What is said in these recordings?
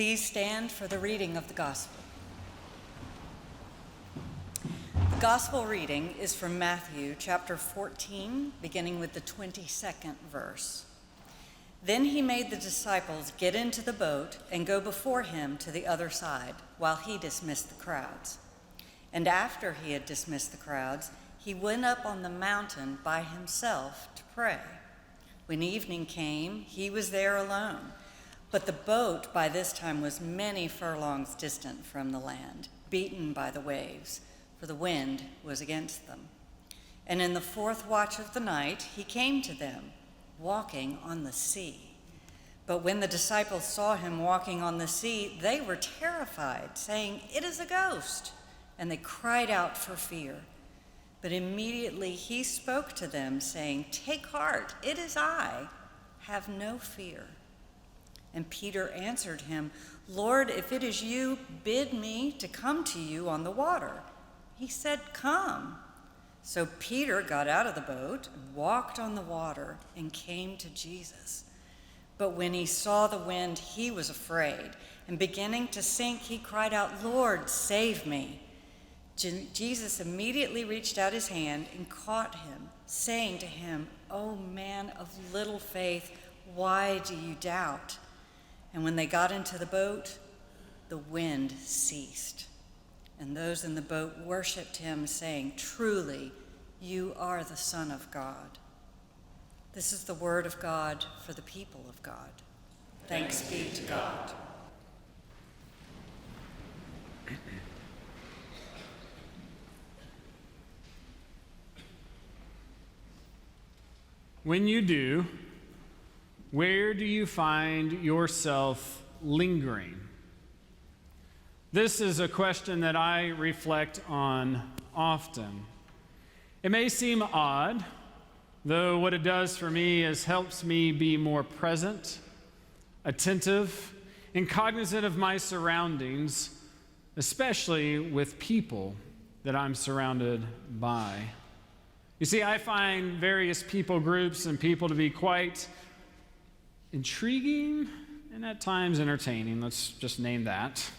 Please stand for the reading of the Gospel. The Gospel reading is from Matthew chapter 14, beginning with the 22nd verse. Then he made the disciples get into the boat and go before him to the other side, while he dismissed the crowds. And after he had dismissed the crowds, he went up on the mountain by himself to pray. When evening came, he was there alone. But the boat by this time was many furlongs distant from the land, beaten by the waves, for the wind was against them. And in the fourth watch of the night, he came to them, walking on the sea. But when the disciples saw him walking on the sea, they were terrified, saying, "It is a ghost," and they cried out for fear. But immediately he spoke to them, saying, "Take heart, it is I, have no fear." And Peter answered him, "Lord, if it is you, bid me to come to you on the water." He said, "Come." So Peter got out of the boat, walked on the water, and came to Jesus. But when he saw the wind, he was afraid, and beginning to sink, he cried out, "Lord, save me." Jesus immediately reached out his hand and caught him, saying to him, "O man of little faith, why do you doubt?" And when they got into the boat, the wind ceased. And those in the boat worshiped him, saying, "Truly, you are the Son of God." This is the word of God for the people of God. Thanks be to God. When you do, where do you find yourself lingering? This is a question that I reflect on often. It may seem odd, though what it does for me is helps me be more present, attentive, and cognizant of my surroundings, especially with people that I'm surrounded by. You see, I find various people groups and people to be quite intriguing and at times entertaining. Let's just name that.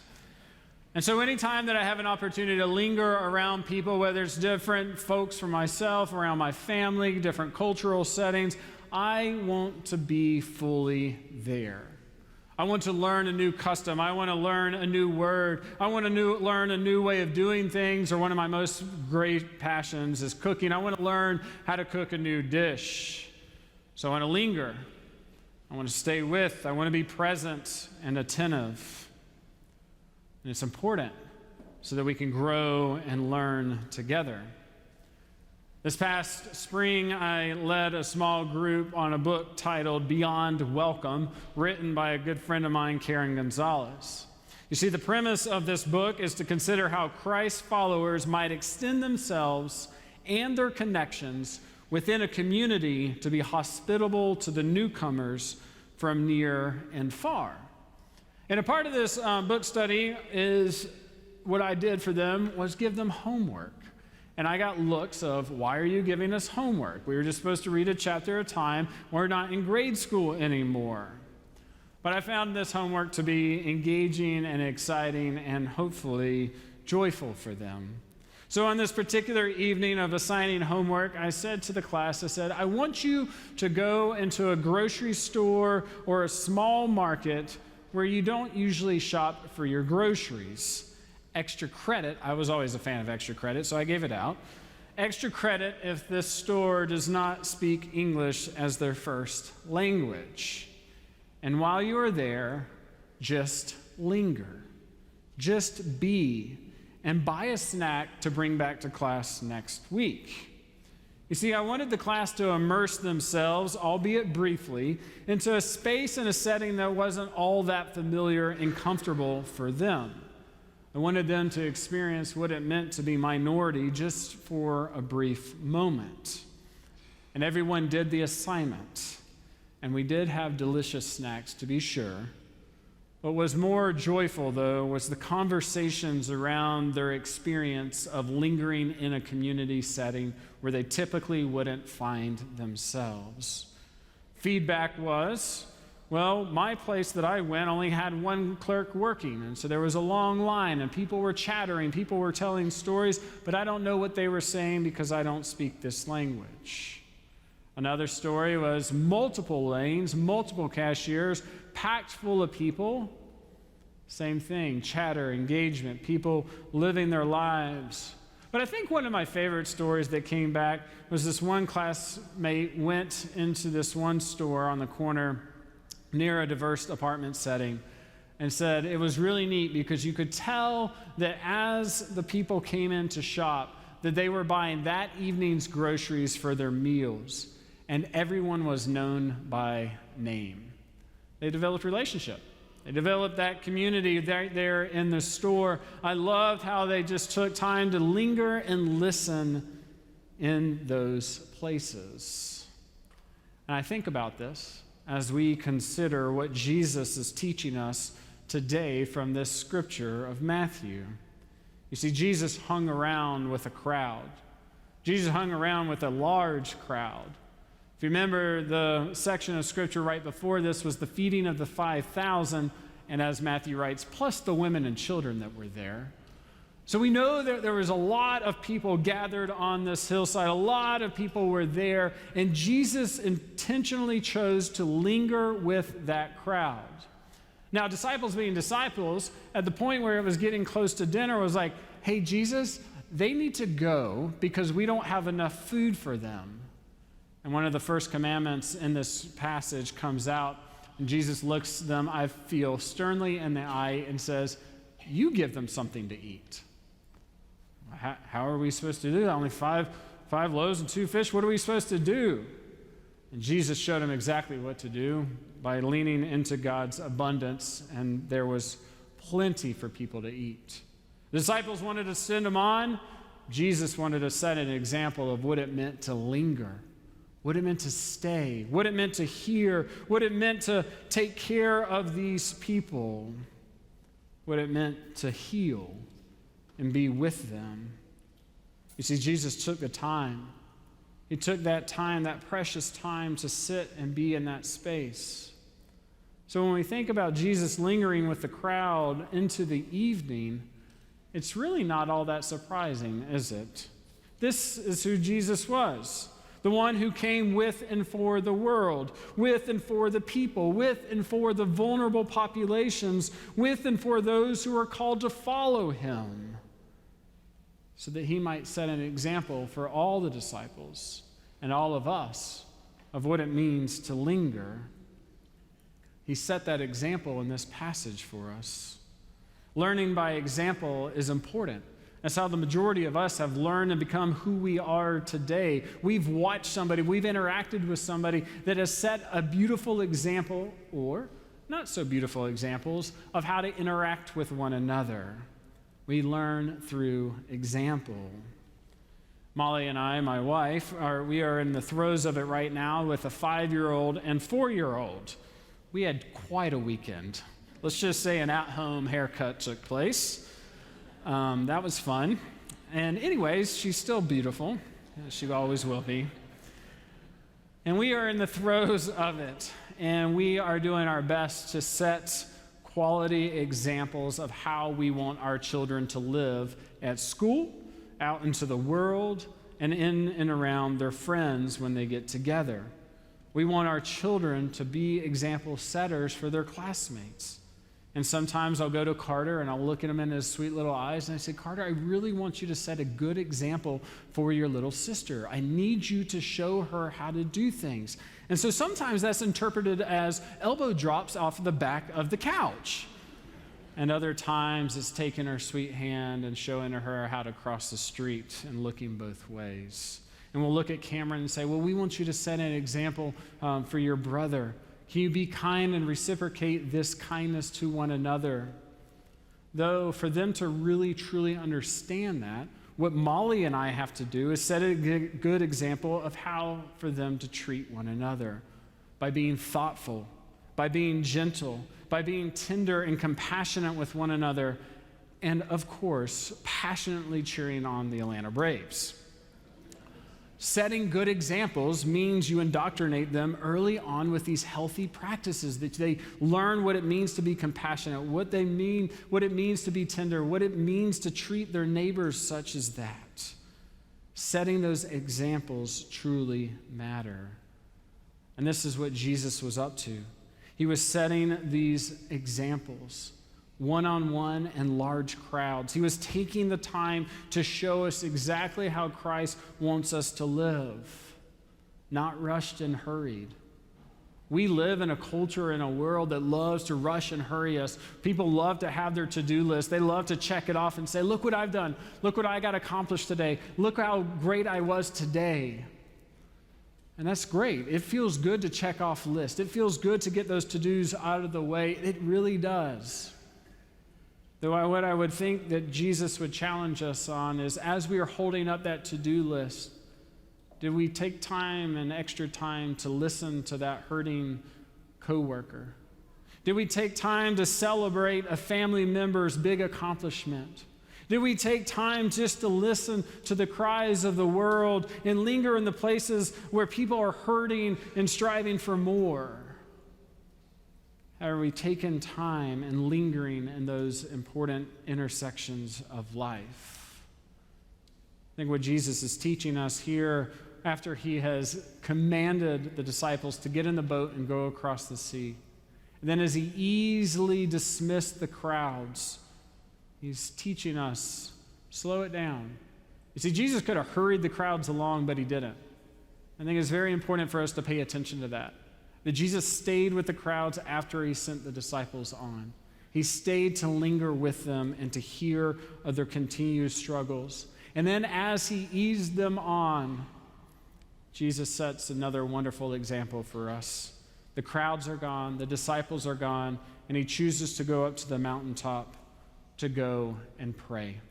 And so anytime that I have an opportunity to linger around people, whether it's different folks from myself, around my family, different cultural settings, I want to be fully there. I want to learn a new custom. I want to learn a new word. I want to learn a new way of doing things, or one of my most great passions is cooking. I want to learn how to cook a new dish. So I want to linger. I want to stay with. I want to be present and attentive. And it's important so that we can grow and learn together. This past spring, I led a small group on a book titled Beyond Welcome, written by a good friend of mine, Karen Gonzalez. You see, the premise of this book is to consider how Christ followers might extend themselves and their connections within a community to be hospitable to the newcomers from near and far. And a part of this book study is what I did for them was give them homework. And I got looks of, why are you giving us homework? We were just supposed to read a chapter at a time. We're not in grade school anymore. But I found this homework to be engaging and exciting and hopefully joyful for them. So on this particular evening of assigning homework, I said to the class, I want you to go into a grocery store or a small market where you don't usually shop for your groceries. Extra credit, I was always a fan of extra credit, so I gave it out. Extra credit if this store does not speak English as their first language. And while you are there, just linger. Just be, and buy a snack to bring back to class next week. You see, I wanted the class to immerse themselves, albeit briefly, into a space and a setting that wasn't all that familiar and comfortable for them. I wanted them to experience what it meant to be minority just for a brief moment. And everyone did the assignment. And we did have delicious snacks, to be sure. What was more joyful, though, was the conversations around their experience of lingering in a community setting where they typically wouldn't find themselves. Feedback was, Well, my place that I went only had one clerk working, and so there was a long line, and people were chattering, people were telling stories, but I don't know what they were saying because I don't speak this language. Another story was multiple lanes, multiple cashiers, packed full of people. Same thing, chatter, engagement, people living their lives. But I think one of my favorite stories that came back was this one classmate went into this one store on the corner near a diverse apartment setting and said it was really neat because you could tell that as the people came in to shop, that they were buying that evening's groceries for their meals, and everyone was known by name. They developed relationship. They developed that community right there in the store. I loved how they just took time to linger and listen in those places. And I think about this as we consider what Jesus is teaching us today from this scripture of Matthew. You see, Jesus hung around with a crowd. Jesus hung around with a large crowd. If you remember, the section of scripture right before this was the feeding of the 5,000, and as Matthew writes, plus the women and children that were there. So we know that there was a lot of people gathered on this hillside. A lot of people were there, and Jesus intentionally chose to linger with that crowd. Now, disciples being disciples, at the point where it was getting close to dinner, was like, hey, Jesus, they need to go because we don't have enough food for them. And one of the first commandments in this passage comes out, and Jesus looks them, I feel, sternly in the eye and says, you give them something to eat. How are we supposed to do that? Only five loaves and 2 fish? What are we supposed to do? And Jesus showed him exactly what to do by leaning into God's abundance, and there was plenty for people to eat. The disciples wanted to send him on. Jesus wanted to set an example of what it meant to linger, what it meant to stay, what it meant to hear, what it meant to take care of these people, what it meant to heal and be with them. You see, Jesus took the time. He took that time, that precious time, to sit and be in that space. So when we think about Jesus lingering with the crowd into the evening, it's really not all that surprising, is it? This is who Jesus was. The one who came with and for the world, with and for the people, with and for the vulnerable populations, with and for those who are called to follow him, so that he might set an example for all the disciples and all of us of what it means to linger. He set that example in this passage for us. Learning by example is important. That's how the majority of us have learned and become who we are today. We've watched somebody, we've interacted with somebody that has set a beautiful example, or not so beautiful examples, of how to interact with one another. We learn through example. Molly and I, my wife, we are in the throes of it right now with a 5-year-old and 4-year-old. We had quite a weekend. Let's just say an at-home haircut took place. That was fun. And anyways, she's still beautiful. She always will be. And we are in the throes of it. And we are doing our best to set quality examples of how we want our children to live at school, out into the world, and in and around their friends when they get together. We want our children to be example setters for their classmates. And sometimes I'll go to Carter and I'll look at him in his sweet little eyes and I say, Carter, I really want you to set a good example for your little sister. I need you to show her how to do things. And so sometimes that's interpreted as elbow drops off the back of the couch. And other times it's taking her sweet hand and showing her how to cross the street and looking both ways. And we'll look at Cameron and say, well, we want you to set an example for your brother. Can you be kind and reciprocate this kindness to one another? Though for them to really, truly understand that, what Molly and I have to do is set a good example of how for them to treat one another by being thoughtful, by being gentle, by being tender and compassionate with one another, and of course, passionately cheering on the Atlanta Braves. Setting good examples means you indoctrinate them early on with these healthy practices, that they learn what it means to be compassionate, what it means to be tender, what it means to treat their neighbors such as that. Setting those examples truly matter. And this is what Jesus was up to. He was setting these examples, one-on-one and large crowds. He was taking the time to show us exactly how Christ wants us to live, not rushed and hurried. We live in a culture, in a world that loves to rush and hurry us. People love to have their to-do list. They love to check it off and say, look what I've done. Look what I got accomplished today. Look how great I was today. And that's great. It feels good to check off lists. It feels good to get those to-dos out of the way. It really does. Though what I would think that Jesus would challenge us on is, as we are holding up that to-do list, did we take time and extra time to listen to that hurting coworker? Did we take time to celebrate a family member's big accomplishment? Did we take time just to listen to the cries of the world and linger in the places where people are hurting and striving for more? Are we taking time and lingering in those important intersections of life? I think what Jesus is teaching us here, after he has commanded the disciples to get in the boat and go across the sea, and then as he easily dismissed the crowds, he's teaching us, slow it down. You see, Jesus could have hurried the crowds along, but he didn't. I think it's very important for us to pay attention to that. That Jesus stayed with the crowds after he sent the disciples on. He stayed to linger with them and to hear of their continued struggles. And then as he eased them on, Jesus sets another wonderful example for us. The crowds are gone, the disciples are gone, and he chooses to go up to the mountaintop to go and pray.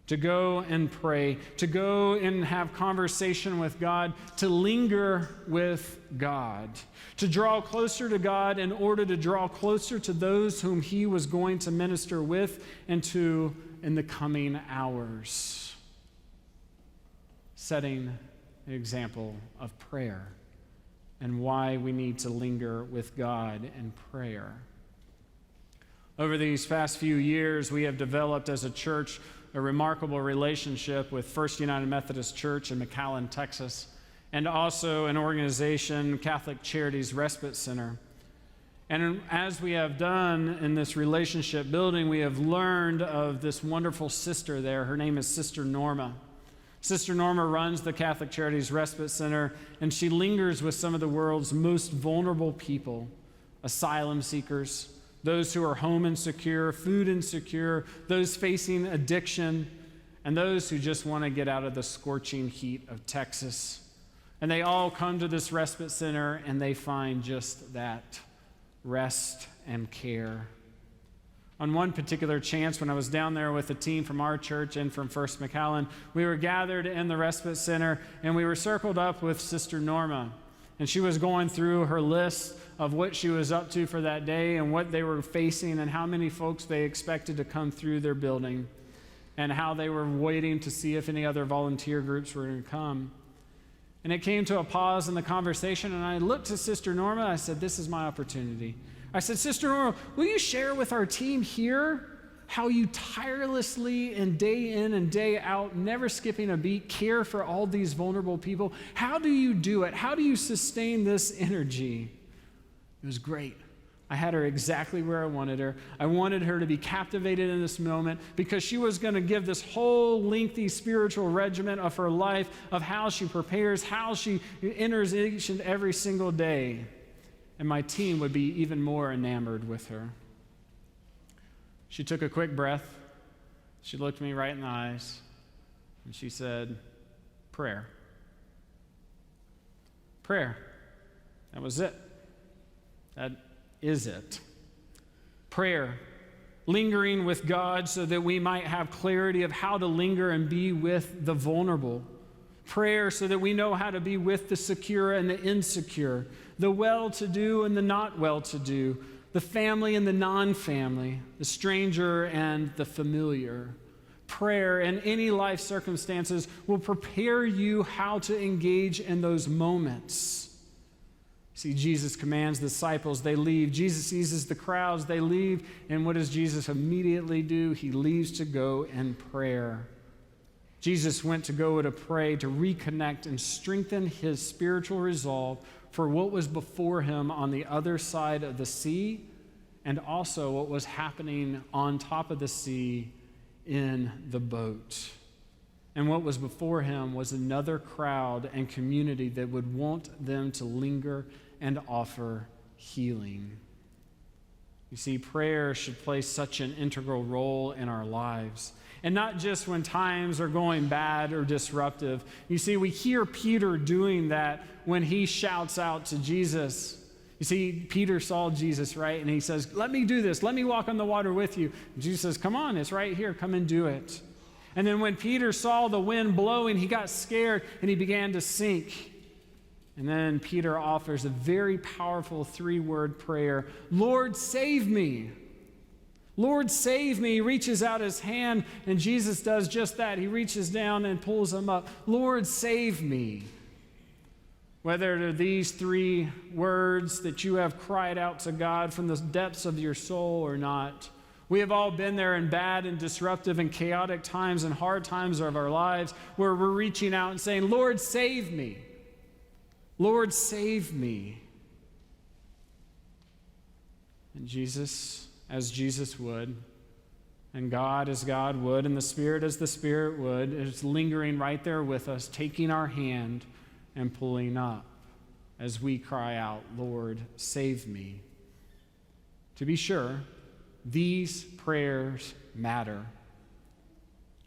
To go and pray, to go and have conversation with God, to linger with God, to draw closer to God in order to draw closer to those whom he was going to minister with and to in the coming hours. Setting an example of prayer and why we need to linger with God in prayer. Over these past few years, we have developed as a church a remarkable relationship with First United Methodist Church in McAllen, Texas, and also an organization, Catholic Charities Respite Center. And as we have done in this relationship building, we have learned of this wonderful sister there. Her name is Sister Norma. Sister Norma runs the Catholic Charities Respite Center, and she lingers with some of the world's most vulnerable people, asylum seekers, those who are home insecure, food insecure, those facing addiction, and those who just want to get out of the scorching heat of Texas. And they all come to this respite center and they find just that, rest and care. On one particular chance, when I was down there with a team from our church and from First McAllen, we were gathered in the respite center and we were circled up with Sister Norma. And she was going through her list of what she was up to for that day and what they were facing and how many folks they expected to come through their building and how they were waiting to see if any other volunteer groups were going to come. And it came to a pause in the conversation, and I looked to Sister Norma. I said, this is my opportunity. I said, Sister Norma, will you share with our team here how you tirelessly and day in and day out, never skipping a beat, care for all these vulnerable people? How do you do it? How do you sustain this energy? It was great. I had her exactly where I wanted her. I wanted her to be captivated in this moment because she was going to give this whole lengthy spiritual regimen of her life, of how she prepares, how she enters each and every single day. And my team would be even more enamored with her. She took a quick breath. She looked me right in the eyes, and she said, prayer. Prayer. That was it. That is it. Prayer. Lingering with God so that we might have clarity of how to linger and be with the vulnerable. Prayer so that we know how to be with the secure and the insecure, the well-to-do and the not well-to-do, the family and the non-family, the stranger and the familiar. prayer in any life circumstances will prepare you how to engage in those moments. See, Jesus commands the disciples, they leave. Jesus seizes the crowds, they leave. And what does Jesus immediately do? He leaves to go in prayer. Jesus went to go to pray, to reconnect and strengthen his spiritual resolve for what was before him on the other side of the sea, and also what was happening on top of the sea in the boat. And what was before him was another crowd and community that would want them to linger and offer healing. You see, prayer should play such an integral role in our lives. And not just when times are going bad or disruptive. You see, we hear Peter doing that when he shouts out to Jesus. You see, Peter saw Jesus, right? And he says, let me do this. Let me walk on the water with you. And Jesus says, come on, it's right here. Come and do it. And then when Peter saw the wind blowing, he got scared and he began to sink. And then Peter offers a very powerful 3-word prayer, Lord, save me. Lord, save me. He reaches out his hand, and Jesus does just that. He reaches down and pulls him up. Lord, save me. Whether they're these 3 words that you have cried out to God from the depths of your soul or not, we have all been there in bad and disruptive and chaotic times and hard times of our lives where we're reaching out and saying, Lord, save me. Lord, save me. And Jesus, as Jesus would, and God as God would, and the Spirit as the Spirit would, is lingering right there with us, taking our hand and pulling up as we cry out, Lord, save me. To be sure, these prayers matter,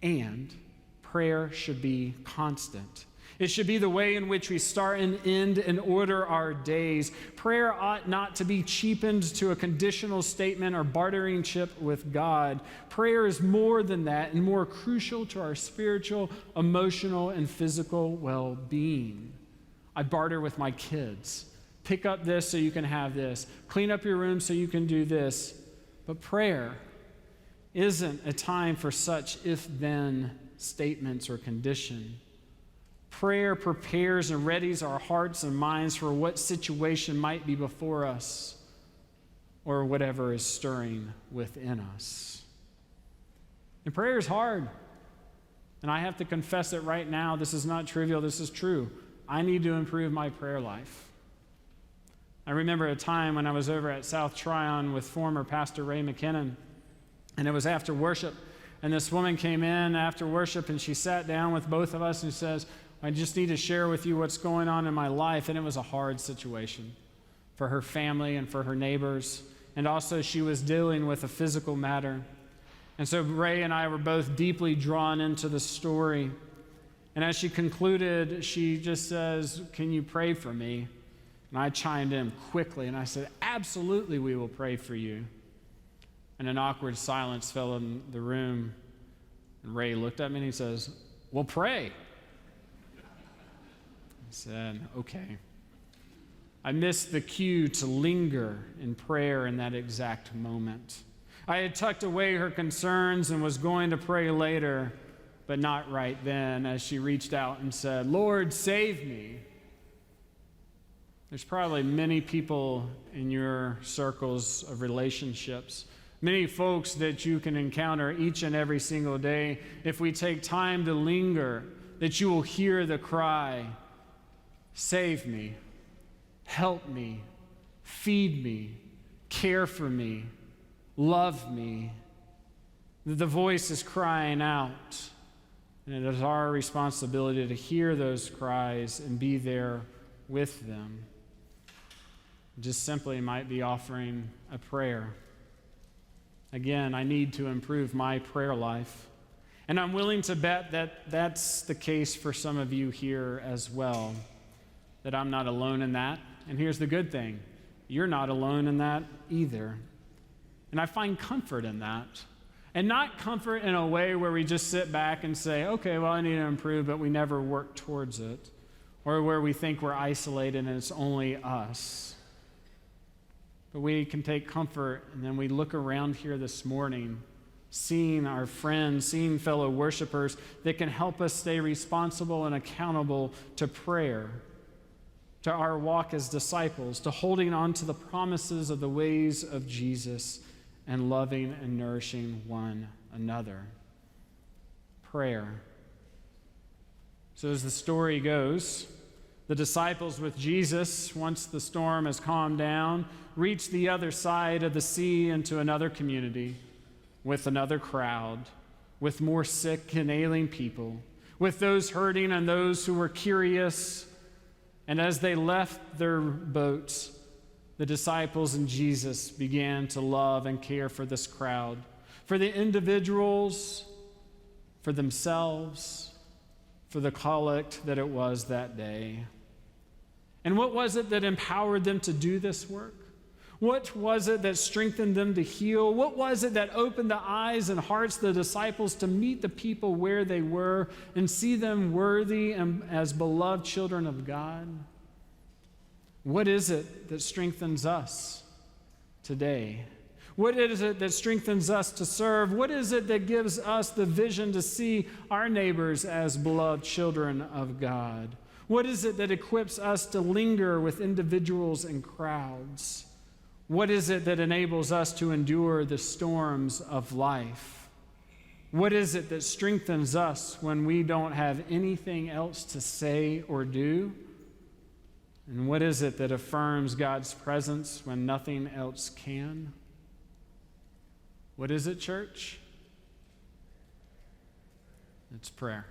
and prayer should be constant. It should be the way in which we start and end and order our days. Prayer ought not to be cheapened to a conditional statement or bartering chip with God. Prayer is more than that and more crucial to our spiritual, emotional, and physical well-being. I barter with my kids. Pick up this so you can have this. Clean up your room so you can do this. But prayer isn't a time for such if-then statements or condition. Prayer prepares and readies our hearts and minds for what situation might be before us or whatever is stirring within us. And prayer is hard. And I have to confess it right now. This is not trivial. This is true. I need to improve my prayer life. I remember a time when I was over at South Tryon with former Pastor Ray McKinnon, and it was after worship. And this woman came in after worship, and she sat down with both of us and says, I just need to share with you what's going on in my life. And it was a hard situation for her family and for her neighbors. And also she was dealing with a physical matter. And so Ray and I were both deeply drawn into the story. And as she concluded, she just says, can you pray for me? And I chimed in quickly and I said, absolutely, we will pray for you. And an awkward silence fell in the room. And Ray looked at me and he says, well, pray. I said, okay. I missed the cue to linger in prayer in that exact moment. I had tucked away her concerns and was going to pray later, but not right then, as she reached out and said, Lord, save me. There's probably many people in your circles of relationships, many folks that you can encounter each and every single day. If we take time to linger, that you will hear the cry, save me, help me, feed me, care for me, love me. The voice is crying out, and it is our responsibility to hear those cries and be there with them. Just simply might be offering a prayer. Again, I need to improve my prayer life. And I'm willing to bet that that's the case for some of you here as well, that I'm not alone in that. And here's the good thing. You're not alone in that either. And I find comfort in that. And not comfort in a way where we just sit back and say, okay, well, I need to improve, but we never work towards it. Or where we think we're isolated and it's only us. But we can take comfort, and then we look around here this morning seeing our friends, seeing fellow worshipers that can help us stay responsible and accountable to prayer, to our walk as disciples, to holding on to the promises of the ways of Jesus and loving and nourishing one another. Prayer. So as the story goes, the disciples with Jesus, once the storm has calmed down, reach the other side of the sea into another community with another crowd, with more sick and ailing people, with those hurting and those who were curious. And as they left their boats, the disciples and Jesus began to love and care for this crowd, for the individuals, for themselves, for the collect that it was that day. And what was it that empowered them to do this work? What was it that strengthened them to heal? What was it that opened the eyes and hearts of the disciples to meet the people where they were and see them worthy and as beloved children of God? What is it that strengthens us today? What is it that strengthens us to serve? What is it that gives us the vision to see our neighbors as beloved children of God? What is it that equips us to linger with individuals and crowds? What is it that enables us to endure the storms of life? What is it that strengthens us when we don't have anything else to say or do? And what is it that affirms God's presence when nothing else can? What is it, church? It's prayer.